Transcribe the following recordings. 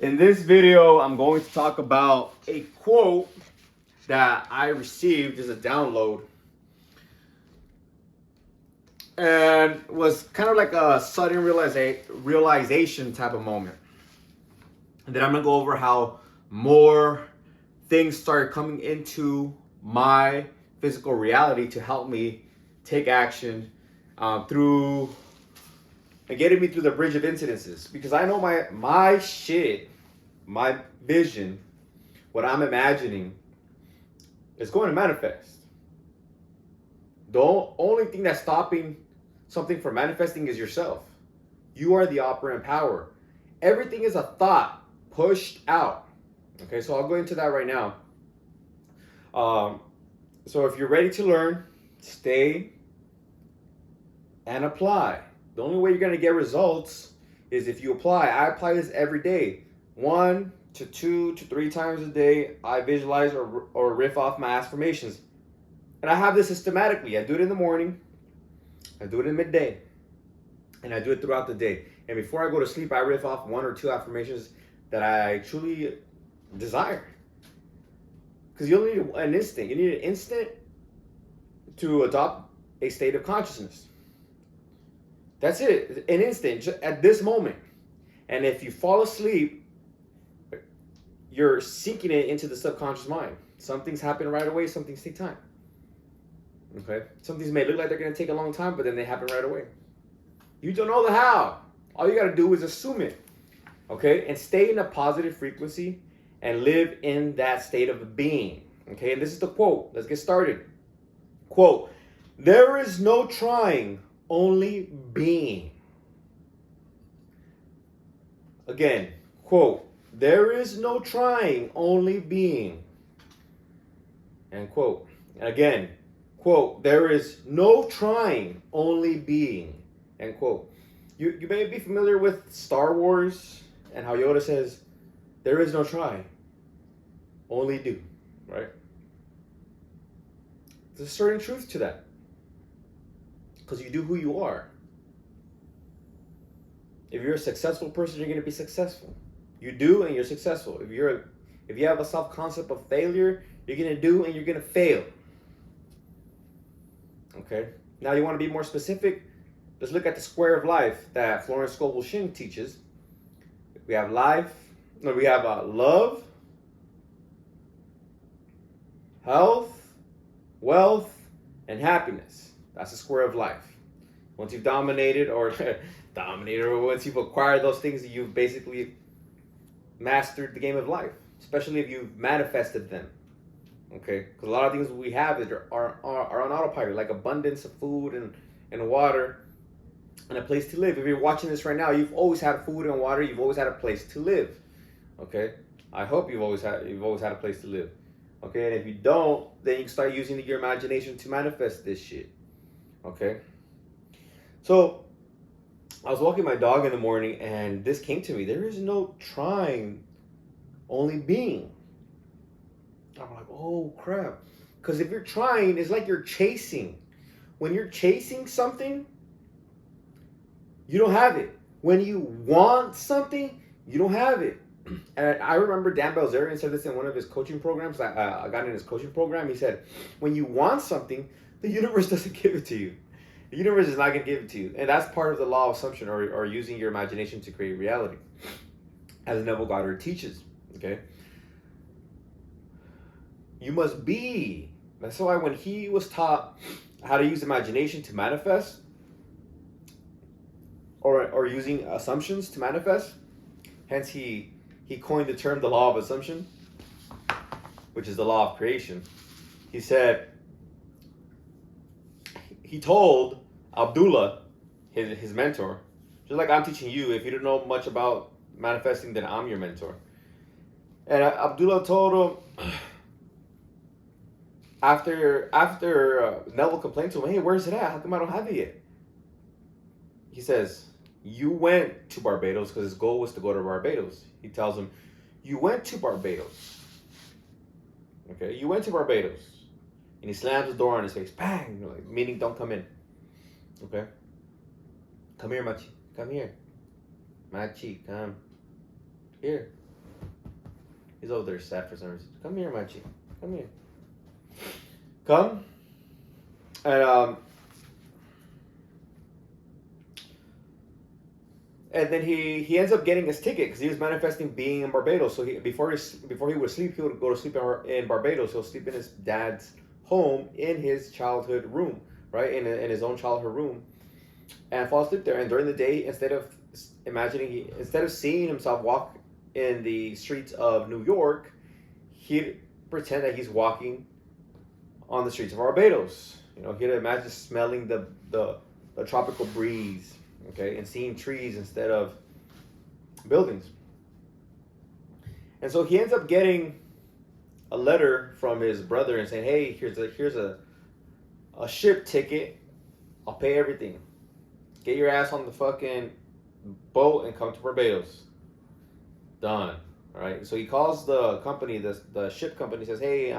In this video, I'm going to talk about a quote that I received as a download and was kind of like a sudden realization type of moment. And then I'm gonna go over how more things started coming into my physical reality to help me take action through and getting me through the bridge of incidences, because I know my shit, my vision, what I'm imagining is going to manifest. The only thing that's stopping something from manifesting is yourself. You are the operant power. Everything is a thought pushed out. Okay, so I'll go into that right now. So if you're ready to learn, stay and apply. The only way you're going to get results is if you apply. I apply this every day. 1 to 2 to 3 times a day, I visualize or riff off my affirmations. And I have this systematically. I do it in the morning, I do it in midday, and I do it throughout the day. And before I go to sleep, I riff off 1 or 2 affirmations that I truly desire. Because you'll need an instinct. You need an instant to adopt a state of consciousness. That's it, an instant, just at this moment. And if you fall asleep, you're sinking it into the subconscious mind. Some things happen right away, some things take time. Okay? Some things may look like they're going to take a long time, but then they happen right away. You don't know the how. All you got to do is assume it. Okay? And stay in a positive frequency and live in that state of being. Okay? And this is the quote. Let's get started. Quote, "There is no trying, only being." Again, quote, "There is no trying, only being." End quote. And again, quote, "There is no trying, only being." End quote. You may be familiar with Star Wars and how Yoda says, "There is no try, only do," right? There's a certain truth to that. Because you do who you are. If you're a successful person, you're going to be successful. You do and you're successful. If you have a self-concept of failure, you're going to do and you're going to fail. Okay? Now you want to be more specific? Let's look at the square of life that Florence Scovel Shinn teaches. We have love, health, wealth, and happiness. That's the square of life. Once you've dominated or once you've acquired those things, you've basically mastered the game of life, especially if you've manifested them. Okay? Because a lot of things we have are on autopilot, like abundance of food and water and a place to live. If you're watching this right now, you've always had food and water, you've always had a place to live. Okay? I hope you've always had a place to live. Okay? And if you don't, then you can start using your imagination to manifest this shit. Okay? So, I was walking my dog in the morning and this came to me. There is no trying, only being. I'm like, oh crap. Because if you're trying, it's like you're chasing. When you're chasing something, you don't have it. When you want something, you don't have it. And I remember Dan Bilzerian said this in one of his coaching programs. I got in his coaching program. He said, when you want something, the universe doesn't give it to you. The universe is not going to give it to you. And that's part of the law of assumption, or using your imagination to create reality, as Neville Goddard teaches. Okay? You must be. That's why when he was taught how to use imagination to manifest, or using assumptions to manifest, hence he coined the term the law of assumption, which is the law of creation. He said, he told Abdullah, his mentor, just like I'm teaching you, if you don't know much about manifesting, then I'm your mentor. And Abdullah told him, after Neville complained to him, "Hey, where's it at? How come I don't have it yet?" He says, "You went to Barbados," because his goal was to go to Barbados. He tells him, "You went to Barbados. Okay, you went to Barbados." And he slams the door on his face. Bang! Like, meaning don't come in. Okay? "Come here, Machi. Come here. Machi, come. Here. He's over there sad for some reason. Come here, Manchi. Come here. Come. And then he ends up getting his ticket because he was manifesting being in Barbados. So before he would sleep, he would go to sleep in Barbados. He'll sleep in his dad's home in his childhood room, right, in his own childhood room, and fall asleep there. And during the day, instead of seeing himself walk in the streets of New York, he'd pretend that he's walking on the streets of Barbados. He'd imagine smelling the tropical breeze, okay, and seeing trees instead of buildings. And so he ends up getting a letter from his brother and saying, "Hey, here's a ship ticket. I'll pay everything. Get your ass on the fucking boat and come to Barbados." Done. All right. So he calls the company, the ship company, says, "Hey,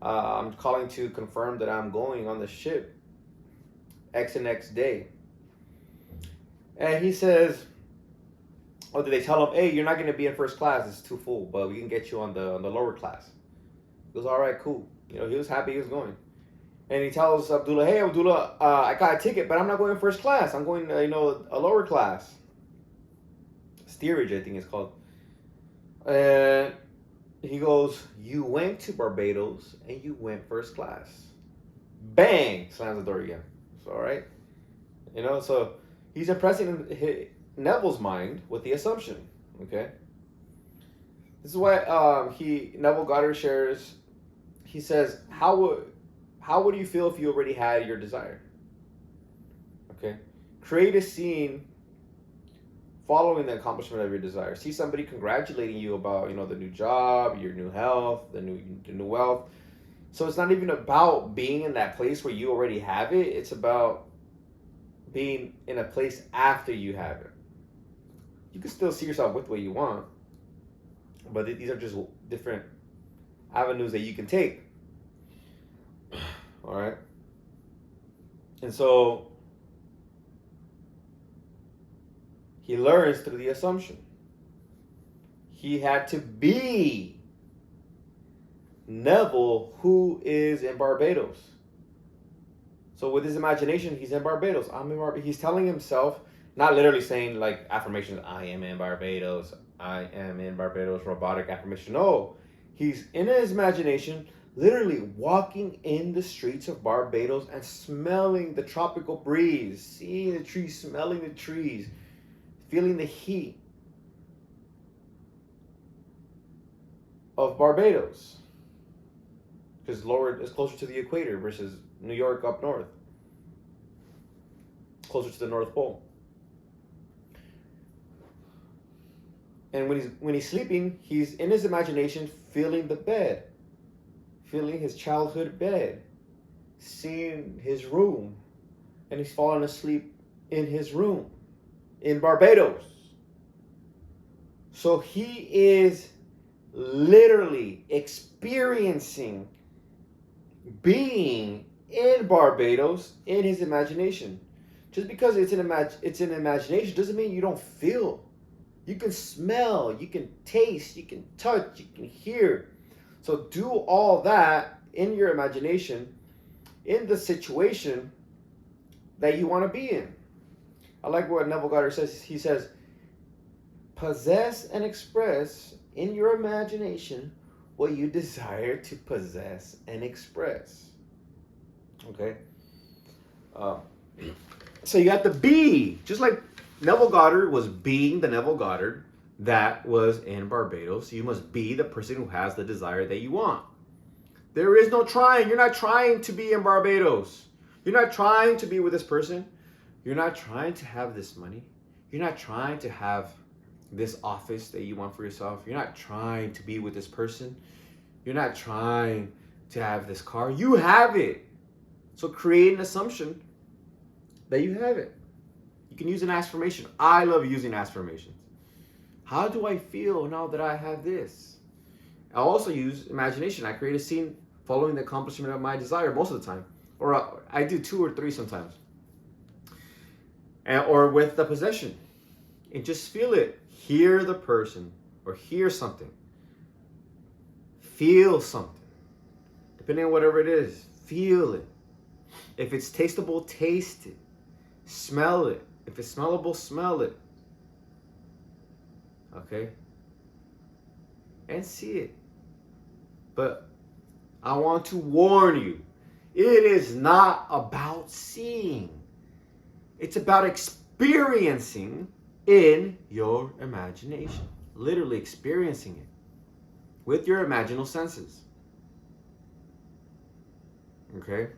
I'm calling to confirm that I'm going on the ship X and X day." And he says, "Oh, did they tell him, hey, you're not going to be in first class. It's too full, but we can get you on the lower class." He goes, "All right, cool." He was happy he was going. And he tells Abdullah, "Hey, Abdullah, I got a ticket, but I'm not going first class. I'm going, a lower class. Steerage, I think it's called." And he goes, "You went to Barbados and you went first class." Bang! Slams the door again. So, all right. So he's impressing Neville's mind with the assumption. Okay. This is why Neville Goddard shares. He says, How would you feel if you already had your desire? Okay. Create a scene following the accomplishment of your desire. See somebody congratulating you about, the new job, your new health, the new wealth. So it's not even about being in that place where you already have it. It's about being in a place after you have it. You can still see yourself with what you want, but these are just different avenues that you can take. All right. And so he learns through the assumption. He had to be Neville, who is in Barbados. So with his imagination, he's in Barbados. I'm in Barbados. He's telling himself, not literally saying like affirmations, "I am in Barbados. I am in Barbados," robotic affirmation. No, he's in his imagination, literally walking in the streets of Barbados and smelling the tropical breeze, seeing the trees, smelling the trees, feeling the heat of Barbados. Because it's closer to the equator versus New York up north, closer to the North Pole. And when he's sleeping, he's in his imagination feeling the bed, feeling his childhood bed, seeing his room, and he's falling asleep in his room in Barbados. So he is literally experiencing being in Barbados in his imagination. Just because it's an imagination doesn't mean you don't feel. You can smell, you can taste, you can touch, you can hear. So do all that in your imagination in the situation that you want to be in. I like what Neville Goddard says. He says, "Possess and express in your imagination what you desire to possess and express." Okay? So you have to be, just like Neville Goddard was being the Neville Goddard that was in Barbados, you must be the person who has the desire that you want. There is no trying. You're not trying to be in Barbados. You're not trying to be with this person. You're not trying to have this money. You're not trying to have this office that you want for yourself. You're not trying to be with this person. You're not trying to have this car. You have it. So create an assumption that you have it. You can use an affirmation. I love using affirmations. How do I feel now that I have this? I also use imagination. I create a scene following the accomplishment of my desire most of the time. Or I do 2 or 3 sometimes. Or with the possession. And just feel it. Hear the person or hear something. Feel something. Depending on whatever it is, feel it. If it's tasteable, taste it. Smell it. If it's smellable, smell it. Okay? And see it. But I want to warn you, it is not about seeing. It's about experiencing in your imagination. Literally experiencing it with your imaginal senses. Okay?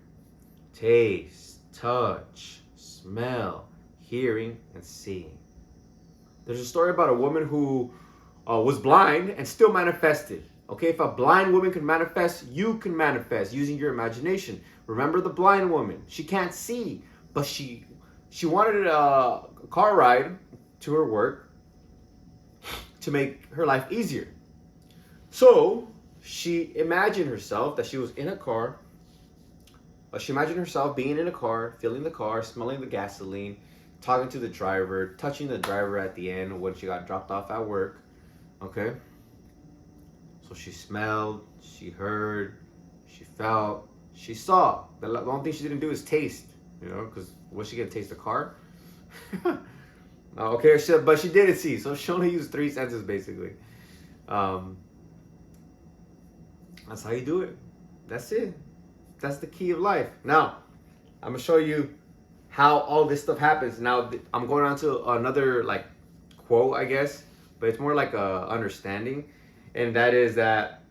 Taste, touch, smell, hearing, and seeing. There's a story about a woman who was blind and still manifested. Okay, if a blind woman can manifest, you can manifest using your imagination. Remember the blind woman. She can't see, but she wanted a car ride to her work to make her life easier. So she imagined herself that she was in a car. She imagined herself being in a car, filling the car, smelling the gasoline, talking to the driver, touching the driver at the end when she got dropped off at work. Okay? So she smelled, she heard, she felt, she saw. The only thing she didn't do is taste, because was she going to taste the car? Okay, but she didn't see, so she only used 3 senses basically. That's how you do it. That's it. That's the key of life. Now, I'm gonna show you how all this stuff happens. Now, I'm going on to another quote, I guess, but it's more like a understanding, and that is that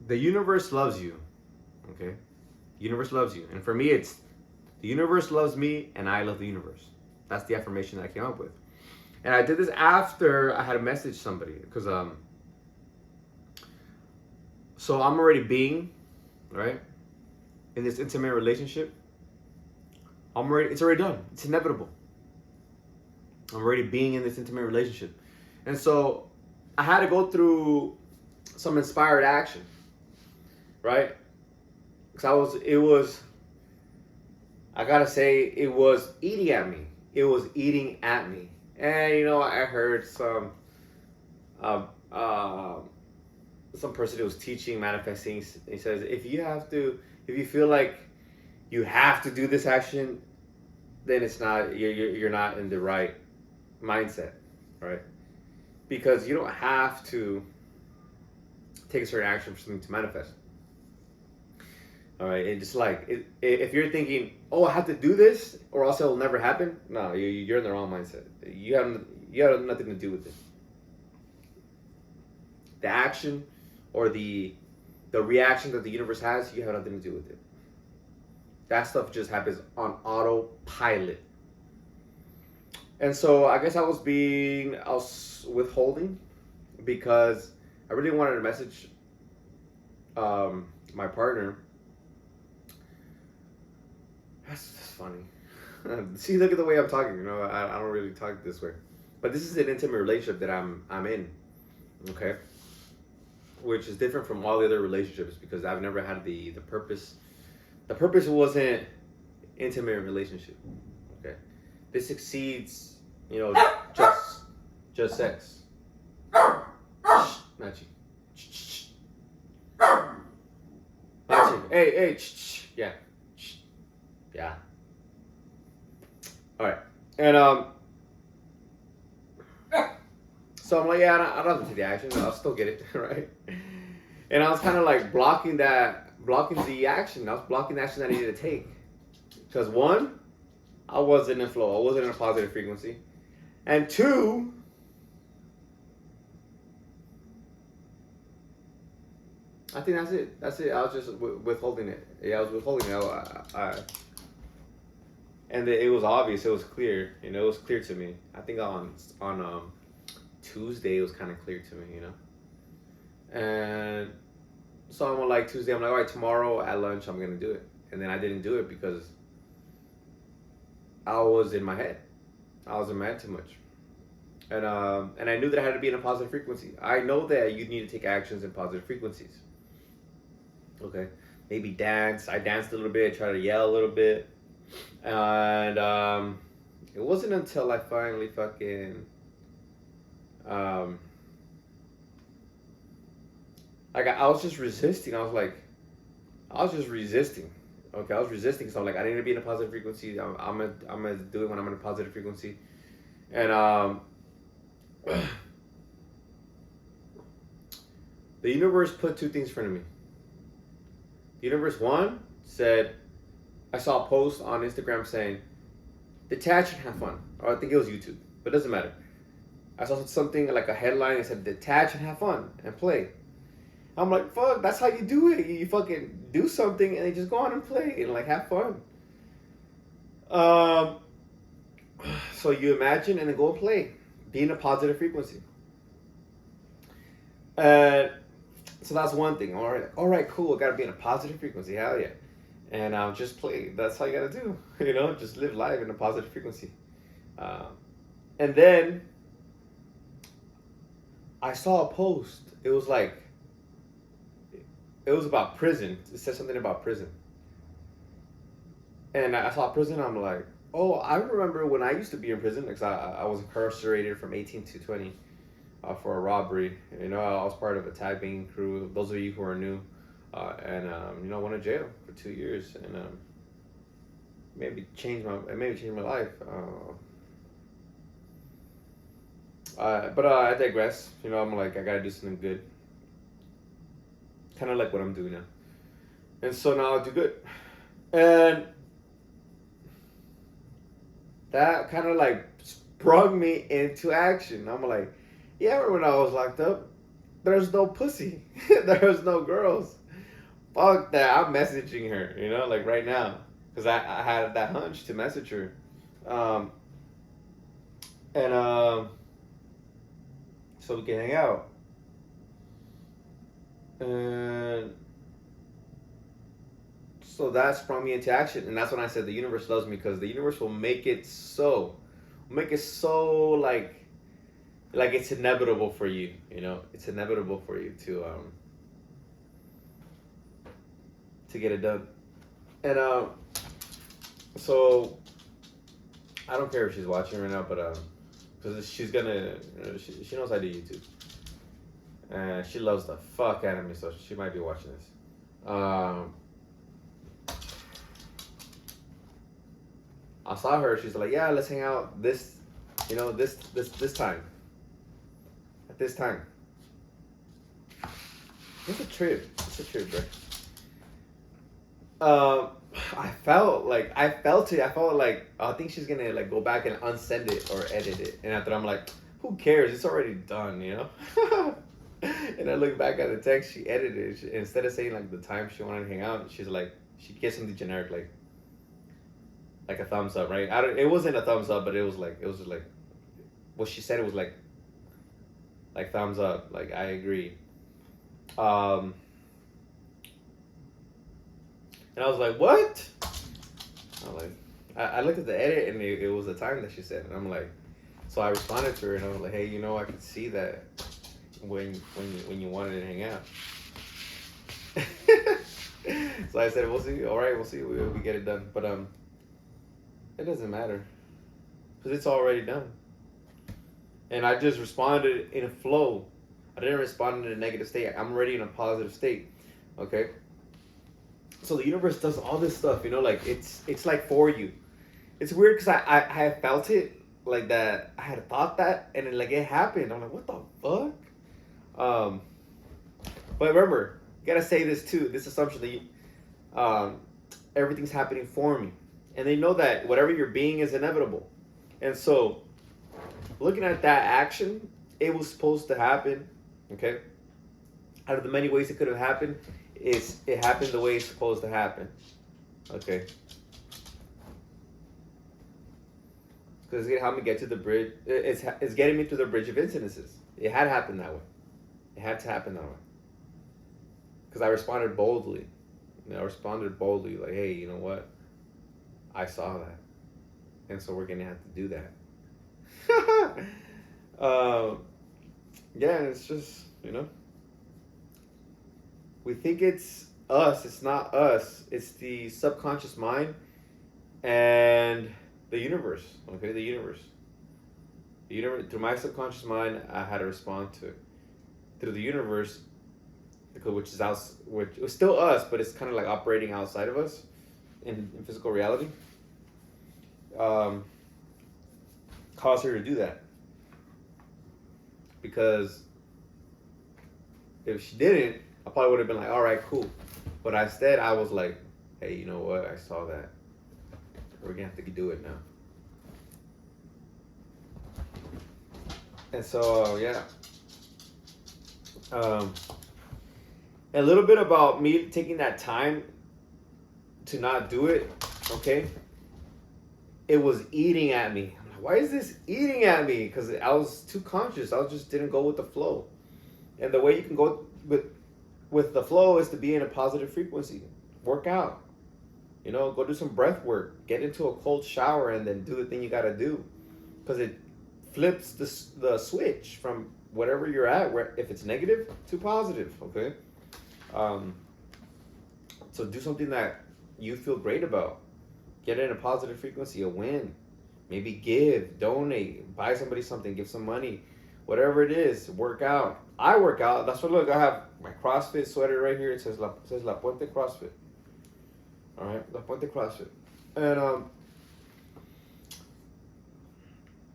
the universe loves you. Okay, the universe loves you, and for me, it's the universe loves me, and I love the universe. That's the affirmation that I came up with, and I did this after I had to message somebody because so I'm already being. Right? In this intimate relationship, it's already done. It's inevitable. I'm already being in this intimate relationship. And so I had to go through some inspired action. Right? Because I gotta say, it was eating at me. It was eating at me. And I heard some person who was teaching manifesting. He says, if you feel like you have to do this action, then it's not, you're not in the right mindset, right? Because you don't have to take a certain action for something to manifest. All right, and just if you're thinking, oh, I have to do this or else it will never happen, no, you're in the wrong mindset. You have nothing to do with it. The action or the reaction that the universe has, you have nothing to do with it. That stuff just happens on autopilot. And so I guess I was withholding because I really wanted to message my partner. That's funny. See, look at the way I'm talking. I don't really talk this way. But this is an intimate relationship that I'm in. Okay? Which is different from all the other relationships because I've never had the purpose. The purpose wasn't intimate relationship. Okay? This exceeds, just sex. Not you. Not you. Hey, yeah. Yeah. All right. And so I'm like, yeah, I don't have to take the action. I'll still get it, right? And I was kind of blocking the action. I was blocking the action that I needed to take. Because 1, I wasn't in flow. I wasn't in a positive frequency. And 2, I think that's it. I was just withholding it. Yeah, I was withholding it. And it was obvious. It was clear. It was clear to me. I think on Tuesday it was kind of clear to me. And so I'm Tuesday. I'm all right, tomorrow at lunch I'm gonna do it. And then I didn't do it because I was in my head. I was in my head too much. And I knew that I had to be in a positive frequency. I know that you need to take actions in positive frequencies. Okay, maybe dance. I danced a little bit, tried to yell a little bit, and it wasn't until I finally Like I was just resisting. I was just resisting. Okay, I was resisting. So I'm like, I need to be in a positive frequency. I'm gonna do it when I'm in a positive frequency. And the universe put two things in front of me. The universe, one, said, I saw a post on Instagram saying, detach and have fun. Or I think it was YouTube, but it doesn't matter. I saw something like a headline that said, detach and have fun and play. I'm like, fuck, that's how you do it. You fucking do something and then just go on and play and like have fun. Um, so you imagine and then go and play. Be in a positive frequency. So that's one thing. All right, cool. I gotta be in a positive frequency. Hell yeah. And just play. That's how you gotta do. Just live life in a positive frequency. And then I saw a post. It was about prison. It said something about prison. And I saw prison. I'm like, oh, I remember when I used to be in prison because I was incarcerated from 18 to 20 for a robbery. I was part of a tag banging crew. Those of you who are new, and went to jail for 2 years, and maybe changed my life. But I digress. I'm like, I gotta do something good. Kind of like what I'm doing now. And so now I do good. And that kind of like sprung me into action. I'm like, yeah, when I was locked up, there's no pussy. There's no girls. Fuck that. I'm messaging her, like right now. Because I had that hunch to message her. So we can hang out. And so that sprung me into action. And that's when I said the universe loves me, because the universe will make it so like it's inevitable for you, it's inevitable for you to get it done. And so I don't care if she's watching right now, but because she's gonna, she knows I do YouTube, and she loves the fuck out of me, so she might be watching this. I saw her. She's like, yeah, let's hang out this time. At this time. It's a trip. Bro. I felt it. I felt like I think she's gonna like go back and unsend it or edit it. And after I'm like, who cares? It's already done, And I look back at the text she edited. Instead of saying like the time she wanted to hang out, she's like, she gets something generic like a thumbs up, right? It wasn't a thumbs up, but it was just like what she said. It was like thumbs up, like I agree. And I was like, what? I looked at the edit and it was the time that she said, and I'm like, so I responded to her and I was like, hey, I could see that when you wanted to hang out. So I said, we'll see. All right, we'll see. We get it done, but it doesn't matter because it's already done. And I just responded in a flow. I didn't respond in a negative state. I'm already in a positive state. Okay. So the universe does all this stuff, like it's like for you. It's weird because I felt it like that. I had thought that, and then like it happened. I'm like, what the fuck? But remember, you gotta say this too. This assumption that everything's happening for me, and they know that whatever you're being is inevitable. And so, looking at that action, it was supposed to happen. Okay. Out of the many ways it could have happened, it happened the way it's supposed to happen. Okay. Because it's gonna help me get to the bridge. It's getting me to the bridge of incidences. It had happened that way. It had to happen that way. Because I responded boldly. Like, hey, you know what? I saw that. And so we're gonna have to do that. Yeah, it's just, we think it's us. It's not us. It's the subconscious mind and the universe. Okay, the universe. Through my subconscious mind, I had to respond to it. Through the universe, which is out, which it was still us, but it's kind of like operating outside of us in physical reality. Caused her to do that, because if she didn't, I probably would have been like, all right, cool. But instead, I was like, hey, you know what? I saw that. We're gonna have to do it now. And so, yeah. A little bit about me taking that time to not do it, okay? It was eating at me. I'm like, why is this eating at me? Because I was too conscious. I just didn't go with the flow. And the way you can go with the flow is to be in a positive frequency. Work out. You know, go do some breath work. Get into a cold shower and then do the thing you got to do. Because it flips the switch from whatever you're at, where if it's negative to positive, okay? So do something that you feel great about. Get in a positive frequency, a win. Maybe give, donate, buy somebody something, give some money. Whatever it is, work out. I work out. That's what, look, I have my CrossFit sweater right here. It says La Puente CrossFit. All right, La Puente CrossFit. And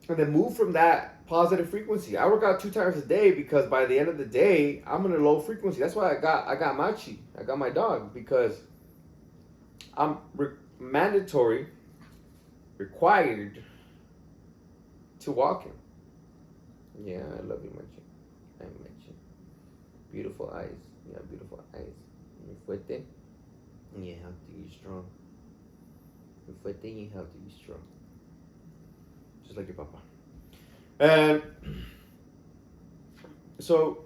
then move from that positive frequency. I work out 2 times a day because by the end of the day, I'm in a low frequency. That's why I got Machi. I got my dog, because I'm required to walk him. Yeah, I love you, Machi. I Machi. Beautiful eyes. Yeah, beautiful eyes. Muy fuerte. You have to be strong. Muy fuerte, you have to be strong. Just like your papa. And so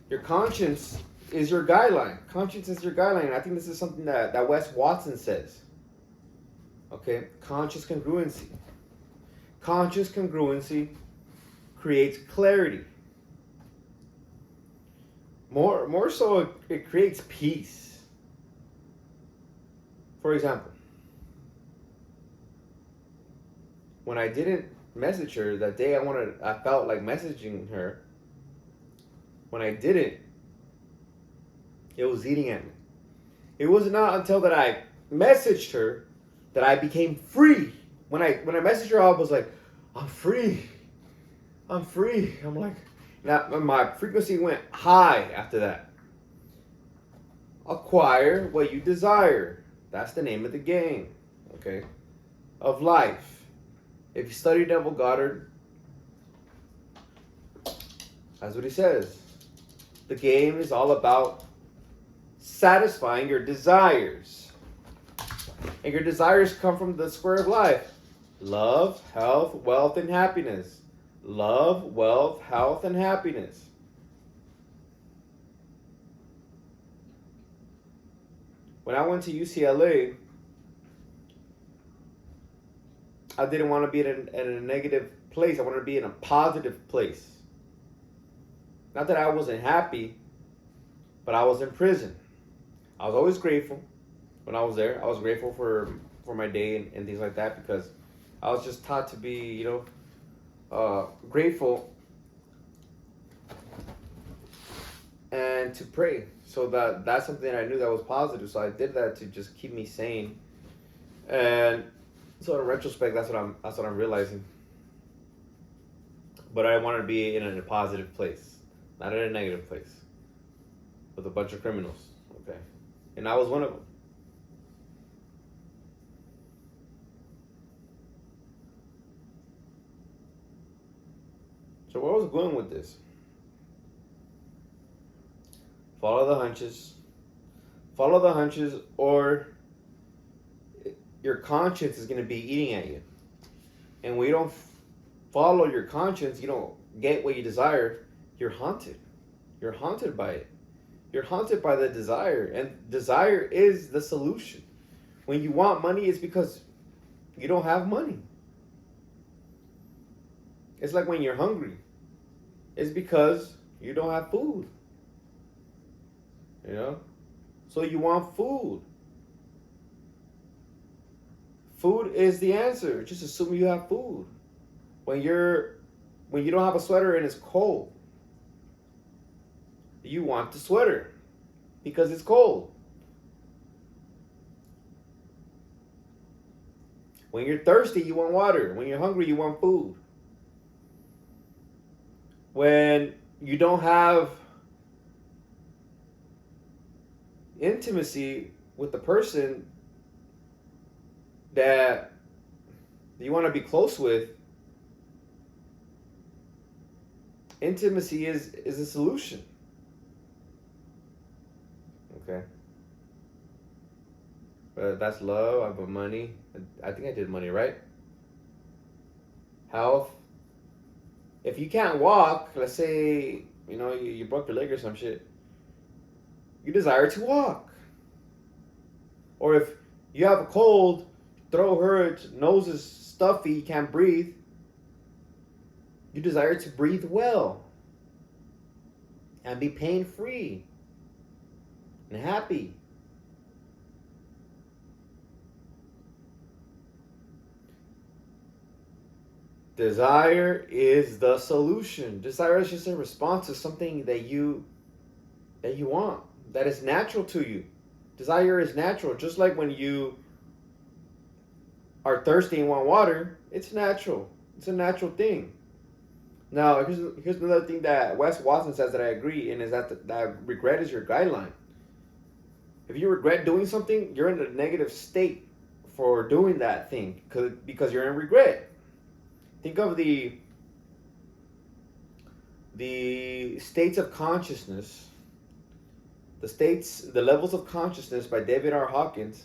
your conscience is your guideline. Conscience is your guideline. And I think this is something that Wes Watson says. Okay? Conscious congruency. Conscious congruency creates clarity. More so, it creates peace. For example, when I didn't message her that day, I felt like messaging her. When I didn't, it was eating at me. It was not until that I messaged her that I became free. When I messaged her, I was like, I'm free. I'm free. I'm like, now my frequency went high after that. Acquire what you desire. That's the name of the game, okay, of life. If you study Neville Goddard, that's what he says. The game is all about satisfying your desires. And your desires come from the square of life. Love, health, wealth, and happiness. Love, wealth, health, and happiness. When I went to UCLA, I didn't want to be in a negative place. I wanted to be in a positive place. Not that I wasn't happy, but I was in prison. I was always grateful when I was there. I was grateful for my day and things like that, because I was just taught to be, grateful and to pray. So that's something I knew that was positive. So I did that to just keep me sane. And so in retrospect, that's what I'm realizing. But I wanted to be in a positive place, not in a negative place, with a bunch of criminals. Okay, and I was one of them. So where I was going with this? Follow the hunches. Follow the hunches, or your conscience is going to be eating at you. And when you don't follow your conscience, you don't get what you desire, you're haunted. You're haunted by it. You're haunted by the desire. And desire is the solution. When you want money, it's because you don't have money. It's like when you're hungry. It's because you don't have food. So you want food. Food is the answer. Just assume you have food. When you don't have a sweater and it's cold, you want the sweater because it's cold. When you're thirsty, you want water. When you're hungry, you want food. When you don't have intimacy with the person that you want to be close with, intimacy is a solution. Okay. But that's love. I put money. I think I did money, right? Health. If you can't walk, let's say, you broke your leg or some shit, you desire to walk. Or if you have a cold, throat hurts, nose is stuffy, you can't breathe, you desire to breathe well and be pain-free and happy. Desire is the solution. Desire is just a response to something that you want, that is natural to you. Desire is natural. Just like when you are thirsty and want water, it's natural. It's a natural thing. Now, here's another thing that Wes Watson says that I agree, and is that regret is your guideline. If you regret doing something, you're in a negative state for doing that thing because you're in regret. Think of the states of consciousness, the levels of consciousness by David R. Hawkins,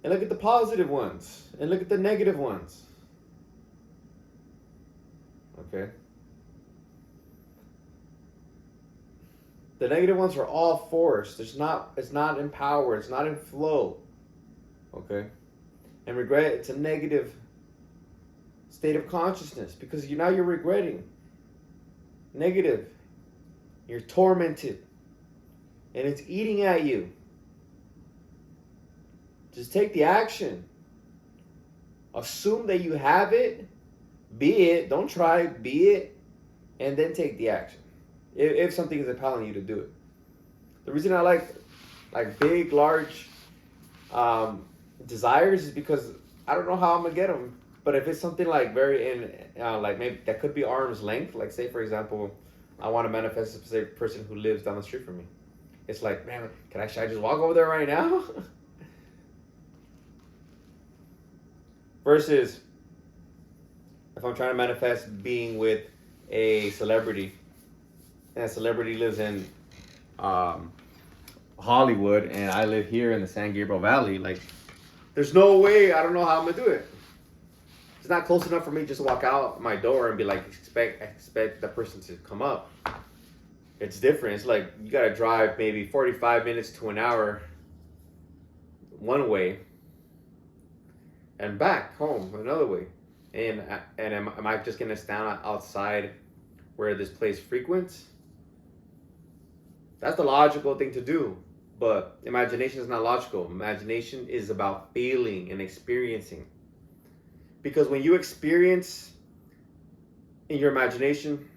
and look at the positive ones, and look at the negative ones. Okay? The negative ones are all forced. It's not in power, it's not in flow. Okay? And regret, it's a negative state of consciousness because now you're regretting. Negative. You're tormented. And it's eating at you. Just take the action. Assume that you have it. Be it. Don't try. Be it. And then take the action. If something is impelling you to do it. The reason I like big, large desires is because I don't know how I'm going to get them. But if it's something like like maybe that could be arm's length, like say for example, I want to manifest a specific person who lives down the street from me. It's like, man, should I just walk over there right now? Versus if I'm trying to manifest being with a celebrity, and a celebrity lives in Hollywood, and I live here in the San Gabriel Valley, like there's no way, I don't know how I'm gonna do it. It's not close enough for me just to walk out my door and be like, expect that person to come up. It's different. It's like you gotta drive maybe 45 minutes to an hour one way and back home another way. And am I just gonna stand outside where this place frequents? That's the logical thing to do. But imagination is not logical. Imagination is about feeling and experiencing. Because when you experience in your imagination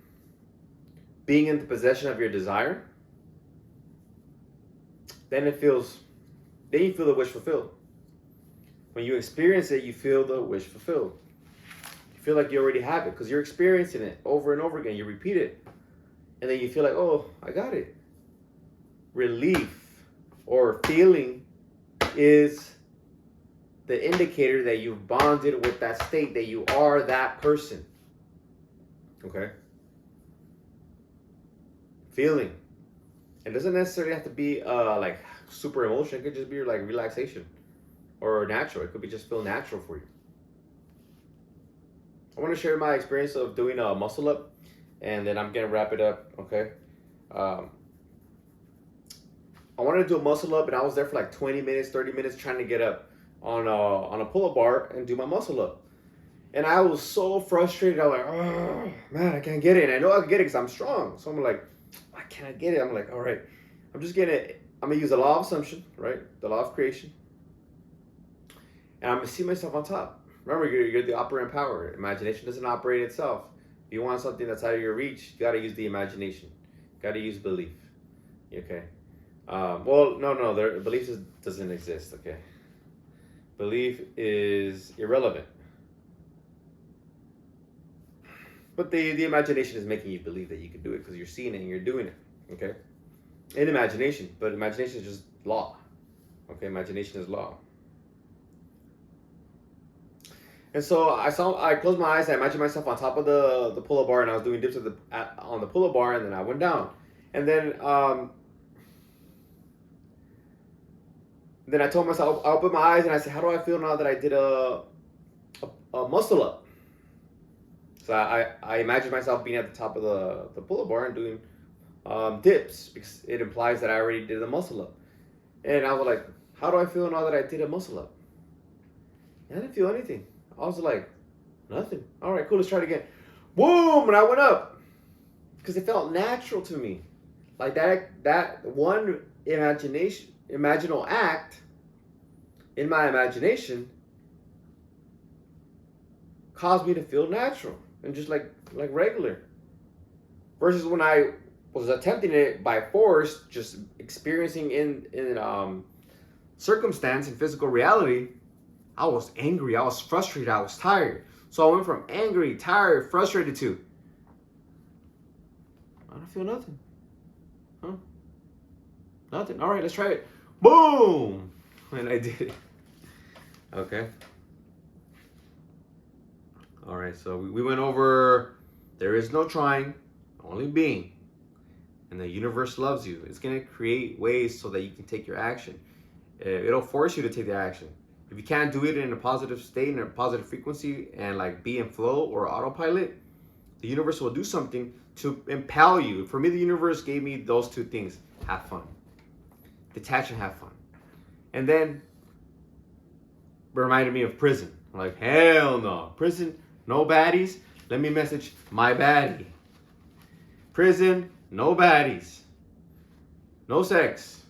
being in the possession of your desire, then you feel the wish fulfilled. When you experience it, you feel the wish fulfilled. You feel like you already have it because you're experiencing it over and over again. You repeat it. And then you feel like, oh, I got it. Relief or feeling is the indicator that you've bonded with that state, that you are that person. Okay? Feeling. It doesn't necessarily have to be like super emotion. It could just be like relaxation or natural. It could be just feel natural for you. I want to share my experience of doing a muscle up, and then I'm gonna wrap it up. Okay. I wanted to do a muscle up, and I was there for like 20 minutes, 30 minutes trying to get up on a pull-up bar and do my muscle up. And I was so frustrated. I was like, oh, man, I can't get it. And I know I can get it because I'm strong. So I'm like, why can't I get it? I'm like, all right, I'm going to use the law of assumption, right? The law of creation. And I'm going to see myself on top. Remember, you're the operating power. Imagination doesn't operate itself. If you want something that's out of your reach, you got to use the imagination. You got to use belief. Okay. Well, no. Belief doesn't exist. Okay. Belief is irrelevant. But the imagination is making you believe that you can do it because you're seeing it and you're doing it. Okay. In imagination, but imagination is just law. Okay. Imagination is law. And so I closed my eyes. I imagined myself on top of the pull-up bar, and I was doing dips on the pull-up bar, and then I went down, and then I told myself I opened my eyes, and I said, "How do I feel now that I did a muscle up?" So I imagined myself being at the top of the pull-up bar and doing dips because it implies that I already did the muscle up, and I was like, "How do I feel now that I did a muscle up?" And I didn't feel anything. I was like, nothing. All right, cool. Let's try it again. Boom! And I went up because it felt natural to me. Like that one imaginal act in my imagination caused me to feel natural and just like regular. Versus when I was attempting it by force, just experiencing in circumstance and physical reality, I was angry, I was frustrated, I was tired. So I went from angry, tired, frustrated to, I don't feel nothing. Huh? Nothing. All right, let's try it. Boom! And I did it. Okay. All right, so we went over there is no trying, only being. And the universe loves you. It's going to create ways so that you can take your action. It'll force you to take the action. If you can't do it in a positive state, in a positive frequency, and like be in flow or autopilot, the universe will do something to impel you. For me, the universe gave me those two things. Have fun. Detach and have fun. And then reminded me of prison. I'm like, hell no. Prison, no baddies. Let me message my baddie. Prison, no baddies. No sex.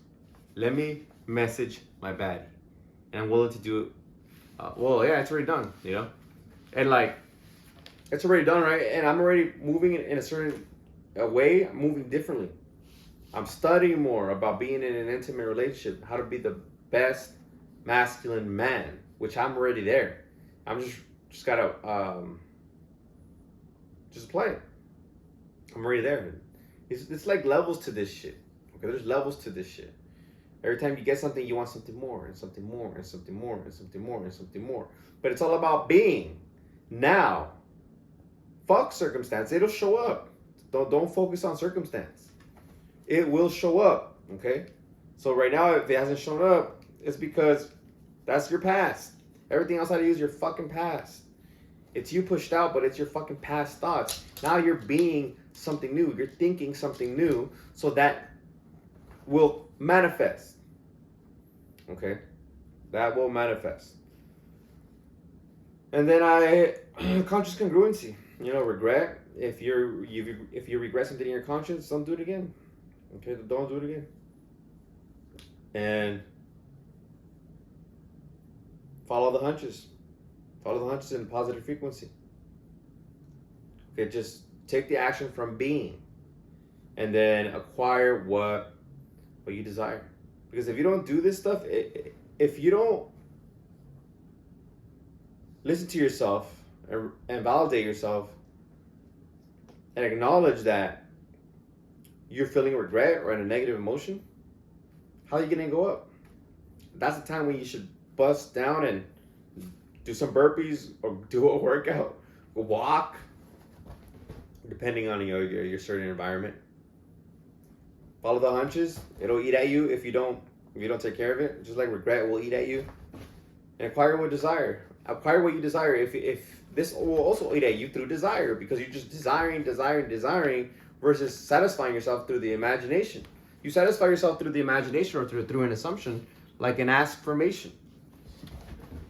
Let me message my baddie. And I'm willing to do it. Well, yeah, it's already done, you know? And like, it's already done, right? And I'm already moving in a certain way. I'm moving differently. I'm studying more about being in an intimate relationship, how to be the best masculine man, which I'm already there. I'm just gotta just play it. I'm already there. It's like levels to this shit. Okay, there's levels to this shit. Every time you get something, you want something more, and something more, and something more, and something more, and something more. But it's all about being. Now, fuck circumstance. It'll show up. Don't focus on circumstance. It will show up, okay? So right now, if it hasn't shown up, it's because that's your past. Everything outside of you is your fucking past. It's you pushed out, but it's your fucking past thoughts. Now you're being something new. You're thinking something new, so that will manifest. Okay? That will manifest. And then conscious congruency. You know, regret. If you regret something in your conscience, don't do it again. Okay? Don't do it again. And follow the hunches. Follow the hunches in a positive frequency. Okay, just take the action from being, and then acquire what you desire. Because if you don't do this stuff, if you don't listen to yourself and validate yourself and acknowledge that you're feeling regret or in a negative emotion, how are you gonna go up? That's the time when you should bust down and do some burpees or do a workout, walk, depending on your certain environment. Follow the hunches. It'll eat at you if you don't take care of it. Just like regret will eat at you. And acquire what desire. Acquire what you desire. If this will also eat at you through desire, because you're just desiring versus satisfying yourself through the imagination. You satisfy yourself through the imagination or through an assumption, like an affirmation.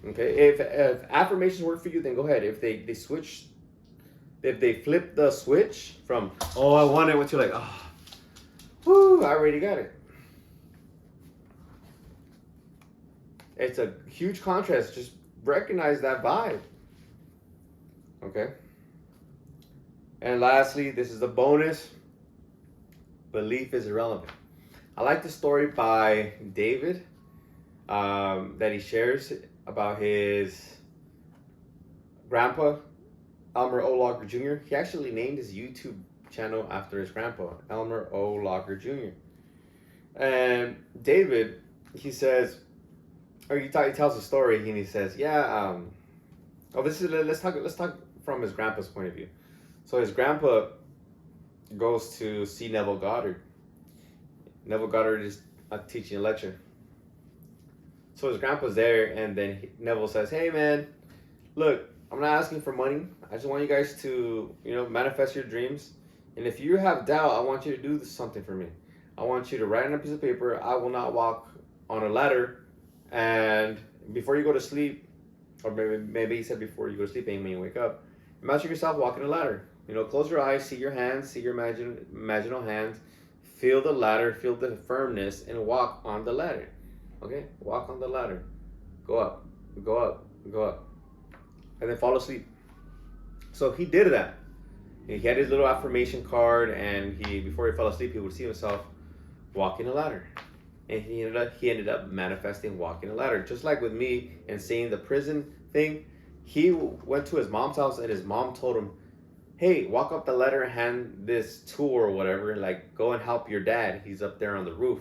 Okay, if affirmations work for you, then go ahead. If they switch, if they flip the switch from I want it, to like woo, I already got it. It's a huge contrast. Just recognize that vibe. Okay. And lastly, this is a bonus. Belief is irrelevant. I like the story by David that he shares about his grandpa, Elmer O. Locker Jr. He actually named his YouTube channel after his grandpa, Elmer O. Locker Jr. And David, he says, or he tells a story, and he says, "Yeah, oh, this is let's talk from his grandpa's point of view." So his grandpa goes to see Neville Goddard. Neville Goddard is teaching a lecture. So his grandpa's there, and then Neville says, "Hey, man, look, I'm not asking for money. I just want you guys to, manifest your dreams. And if you have doubt, I want you to do something for me. I want you to write on a piece of paper, I will not walk on a ladder. And before you go to sleep, or maybe he said before you go to sleep and when you wake up, imagine yourself walking a ladder. Close your eyes, see your hands, see your imaginal hands, feel the ladder, feel the firmness, and walk on the ladder. Okay? Walk on the ladder. Go up, go up, go up. And then fall asleep." So he did that. He had his little affirmation card, and before he fell asleep, he would see himself walking a ladder. And he ended up manifesting walking a ladder. Just like with me and seeing the prison thing, he went to his mom's house, and his mom told him, "Hey, walk up the ladder and hand this tool or whatever, like go and help your dad. He's up there on the roof."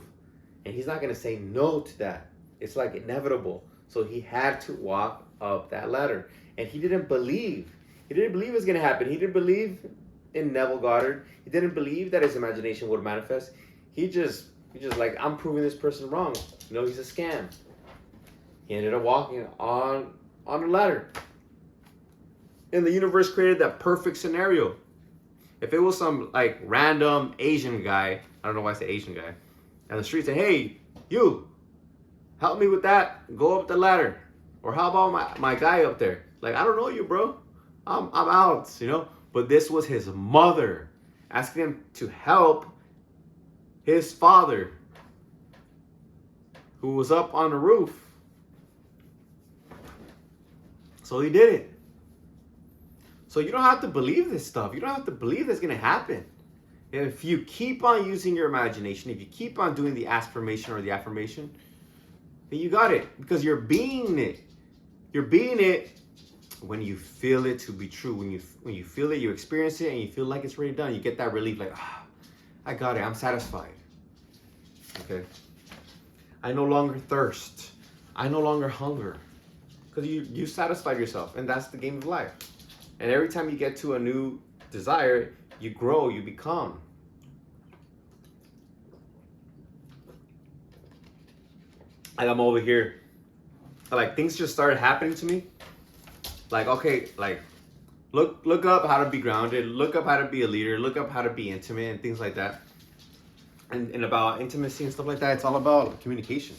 And he's not going to say no to that. It's like inevitable. So he had to walk up that ladder. And he didn't believe. He didn't believe it was going to happen. He didn't believe in Neville Goddard. He didn't believe that his imagination would manifest. He just like, I'm proving this person wrong. He's a scam. He ended up walking on a ladder. And the universe created that perfect scenario. If it was some like random Asian guy, I don't know why I say Asian guy, on the street saying, "Hey, you, help me with that. Go up the ladder." Or how about my guy up there? Like, "I don't know you, bro. I'm out, But this was his mother asking him to help his father, who was up on the roof. So he did it. So you don't have to believe this stuff. You don't have to believe that's going to happen. If you keep on using your imagination, if you keep on doing the affirmation or the affirmation, then you got it. Because you're being it. You're being it when you feel it to be true. When you feel it, you experience it, and you feel like it's already done. You get that relief, like, I got it. I'm satisfied. Okay. I no longer thirst. I no longer hunger. Because you satisfied yourself, and that's the game of life. And every time you get to a new desire, you grow, you become. And I'm over here, like, things just started happening to me. Like, okay, like, look up how to be grounded, look up how to be a leader, look up how to be intimate and things like that. And about intimacy and stuff like that, it's all about communication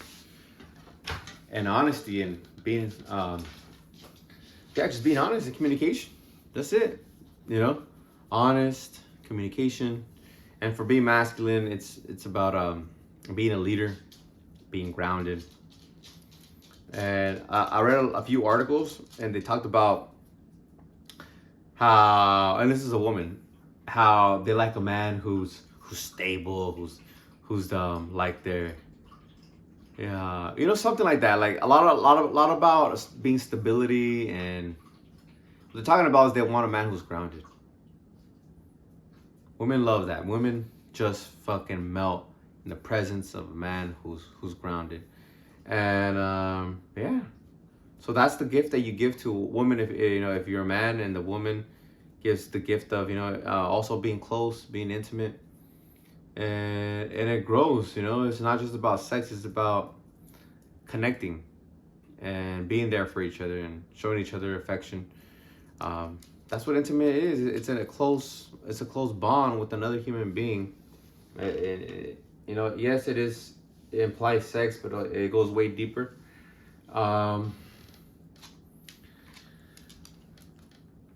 and honesty and being, just being honest and communication. That's it, honest communication. And for being masculine, it's about being a leader, being grounded. And I read a few articles, and they talked about how, and this is a woman, how they like a man who's stable, who's like they're, something like that. Like a lot about being stability, and what they're talking about is they want a man who's grounded. Women love that. Women just fucking melt in the presence of a man who's grounded. And so that's the gift that you give to a woman. If you're a man, and the woman gives the gift of also being close, being intimate, and it grows. It's not just about sex; it's about connecting and being there for each other and showing each other affection. That's what intimate is. It's a close bond with another human being. Yes, it is. It implies sex, but it goes way deeper.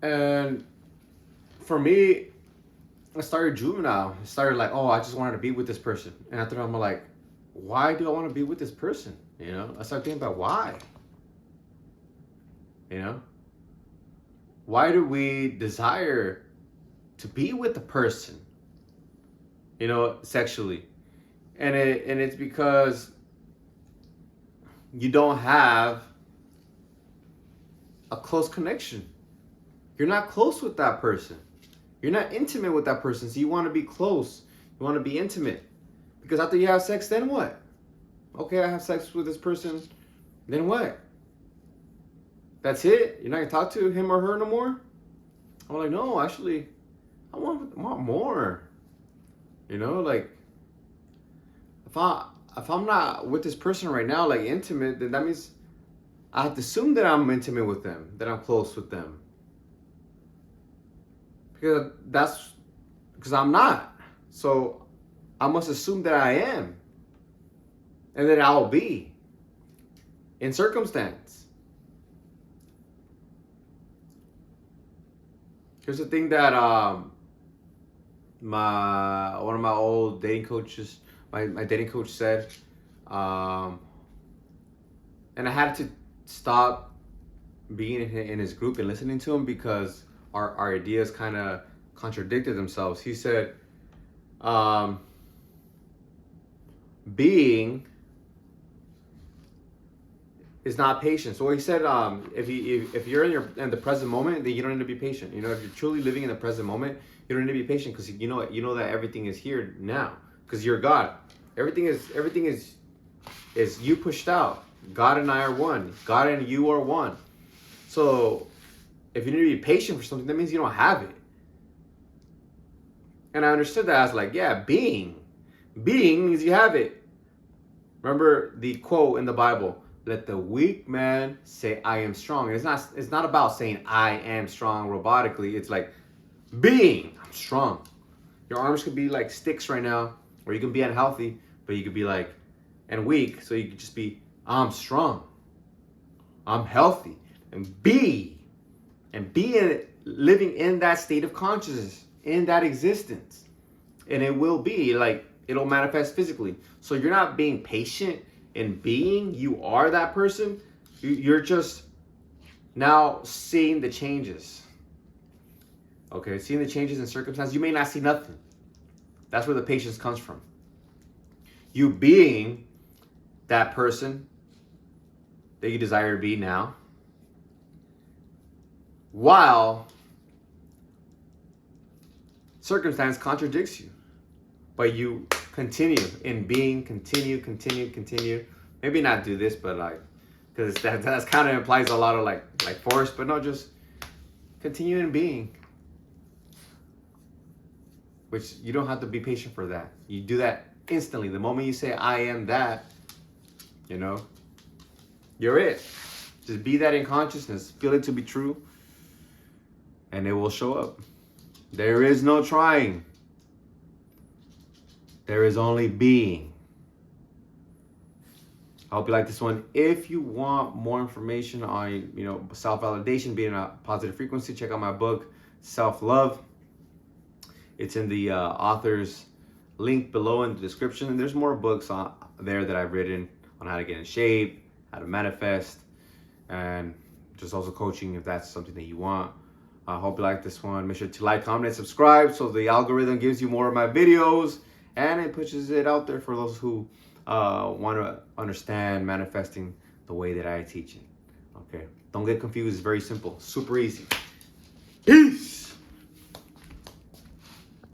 And for me, I started juvenile. I started like, I just wanted to be with this person. And after I'm like, why do I want to be with this person? I started thinking about why. Why do we desire to be with the person, sexually? and it's because you don't have a close connection. You're not close with that person. You're not intimate with that person. So you want to be close. You want to be intimate. Because after you have sex, then what? Okay, I have sex with this person. Then what? That's it? You're not going to talk to him or her no more? I'm like, no, actually, I want more. You know, like, if I'm not with this person right now, like intimate, then that means I have to assume that I'm intimate with them, that I'm close with them. Because I'm not. So I must assume that I am. And that I'll be in circumstance. Here's the thing that one of my old dating coaches, my dating coach said, and I had to stop being in his group and listening to him because our ideas kind of contradicted themselves. He said, being is not patient. So he said, if you're in the present moment, then you don't need to be patient. You know, if you're truly living in the present moment, you don't need to be patient because you know that everything is here now because you're God. Everything is you pushed out. God and I are one. God and you are one. So if you need to be patient for something, that means you don't have it. And I understood that. I was like, yeah, being means you have it. Remember the quote in the Bible, let the weak man say I am strong. And it's not about saying I am strong robotically. It's like being, I'm strong. Your arms could be like sticks right now, or you can be unhealthy, but you could be like, and weak, so you could just be, I'm strong. I'm healthy. And be living in that state of consciousness, in that existence. And it will be like, it'll manifest physically. So you're not being patient in being, you are that person. You're just now seeing the changes. Okay, seeing the changes in circumstances. You may not see nothing. That's where the patience comes from. You being that person that you desire to be now, while circumstance contradicts you, but you continue in being, continue. Maybe not do this, but like, because that's kind of implies a lot of like force, but no, just continue in being. Which you don't have to be patient for that. You do that instantly. The moment you say, I am that, you know, you're it. Just be that in consciousness. Feel it to be true. And it will show up. There is no trying. There is only being. I hope you like this one. If you want more information on, self-validation, being a positive frequency, check out my book, Self-Love. It's in the author's link below in the description. And there's more books on there that I've written on how to get in shape, how to manifest, and just also coaching if that's something that you want. I hope you like this one. Make sure to like, comment, and subscribe so the algorithm gives you more of my videos and it pushes it out there for those who want to understand manifesting the way that I teach it. Okay, don't get confused. It's very simple, super easy. Peace.